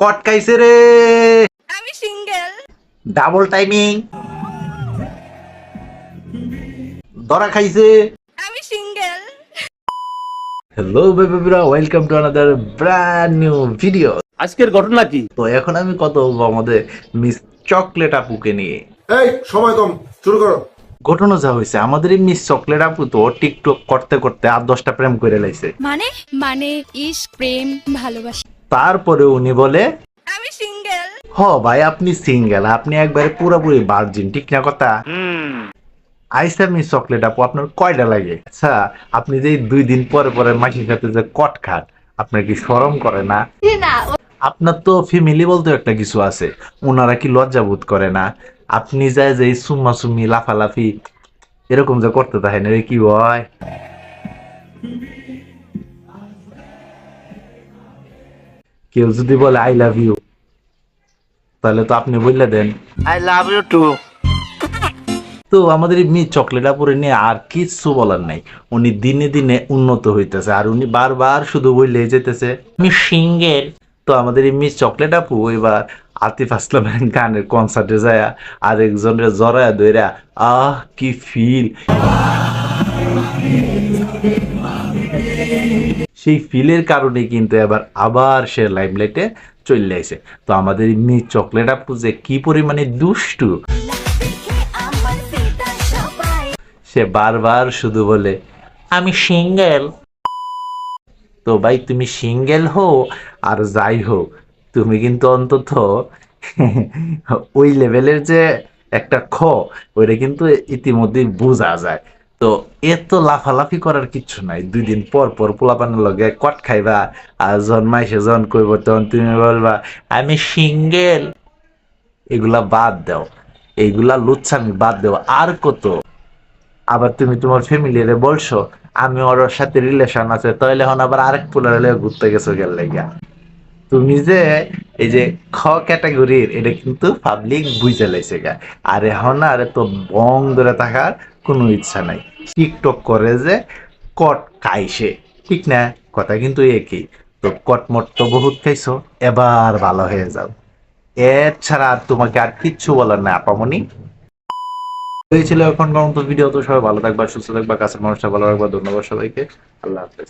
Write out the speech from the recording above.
কট খাইছে রে, আমি সিঙ্গেল। ডাবল টাইমিং ধরা খাইছে। আমি সিঙ্গেল। হ্যালো বেবিরা, welcome to another brand new video. আজকের ঘটনা কি? তো এখন আমি কত বলবো আমাদের মিস চকলেট আপুকে নিয়ে। এই সময় কম, শুরু করো। ঘটনা যা হয়েছে, আমাদের এই মিস চকলেট আপু তো টিকটক করতে করতে 8-10টা প্রেম করে লাইছে। মানে ইশক, প্রেম, ভালোবাসা। তারপরে উনি বলে আমি সিঙ্গেল। হ ভাই আপনি সিঙ্গেল, আপনি একবারে পুরোপুরি ভার্জিন, ঠিক না কথা? আইসা মিস চকলেট আপু আপনার কয়টা লাগে? আচ্ছা, আপনি যে 2 দিন পরে পরে মাসির সাথে যে কট খান, আপনার কি শরম করে না? আপনার তো ফ্যামিলি বলতে একটা কিছু আছে, ওনারা কি লজ্জা বোধ করে না? আপনি যায় যে সুম্মা সুম্মি লাফালাফি এরকম যে করতে থাকেন, এর কি হয়? কেউ যদি বলে আই লাভ ইউ, তাহলে তো আপনি বললে then I love you too. তো আমাদের এই মেয়ে চকলেট আপুরে নিয়ে আর কিছু বলার নাই। উনি দিনে দিনে উন্নত হইতেছে, আর উনি বারবার শুধু বললেই যেতেছে আমি সিঙ্গেল। তো আমাদের এই মিস চকলেট আপু এবার আতিফ আসলামের গানের কনসার্টে যায় আরেকজনের জড়ায়া দইরা আহ কি ফিল, সেই ফিলের কারণে কিন্তু এবার আবার সে লাইমলাইটে চলে আসে। তো আমাদের এই মিস চকলেট আপু যে কি পরিমাণে দুষ্টু, সে বারবার শুধু বলে আমি সিঙ্গেল। তো ভাই তুমি সিঙ্গেল হো আর যাই হোক, তুমি কিন্তু অন্তত ওই লেভেলের যে একটা ওইটা কিন্তু ইতিমধ্যেই বোঝা যায়। তো এত লাফালাফি করার কিচ্ছু নাই। 2 দিন পর পর পোলাপানের লগে কট খাইবা, আর জন্মাইছে জন কইব তখন তুমি বলবা আমি সিঙ্গেল। এগুলা বাদ দাও, এইগুলা লুচ্ছামি বাদ দাও। আর কত? আবার তুমি তোমার ফ্যামিলিরে বলছো আমি ওর সাথে রিলেশন আছে, তাহলে এখন আবার আরেক পোলারে ঘুরতে গেছো গেল লাগা। তুমি যে এই যে খ ক্যাটাগরির, এটা কিন্তু পাবলিক বুঝে লাইছে গা। আর এখন আর তো বং ধরে থাকার কোনো ইচ্ছা নাই। টিকটক করে যে কট খাইছে, ঠিক না? কথা কিন্তু একই। তো কটমট তো বহুত খাইছো, এবার ভালো হয়ে যাও। এর ছাড়া আর তোমাকে আর কিচ্ছু বলার নাই আপামনি। এই ছিল এখন পর্যন্ত ভিডিও। তো সবাই ভালো থাকবা, সুস্থ থাকবা, কাছের মানুষটা ভালো রাখবা। ধন্যবাদ সবাইকে, আল্লাহ হাফেজ।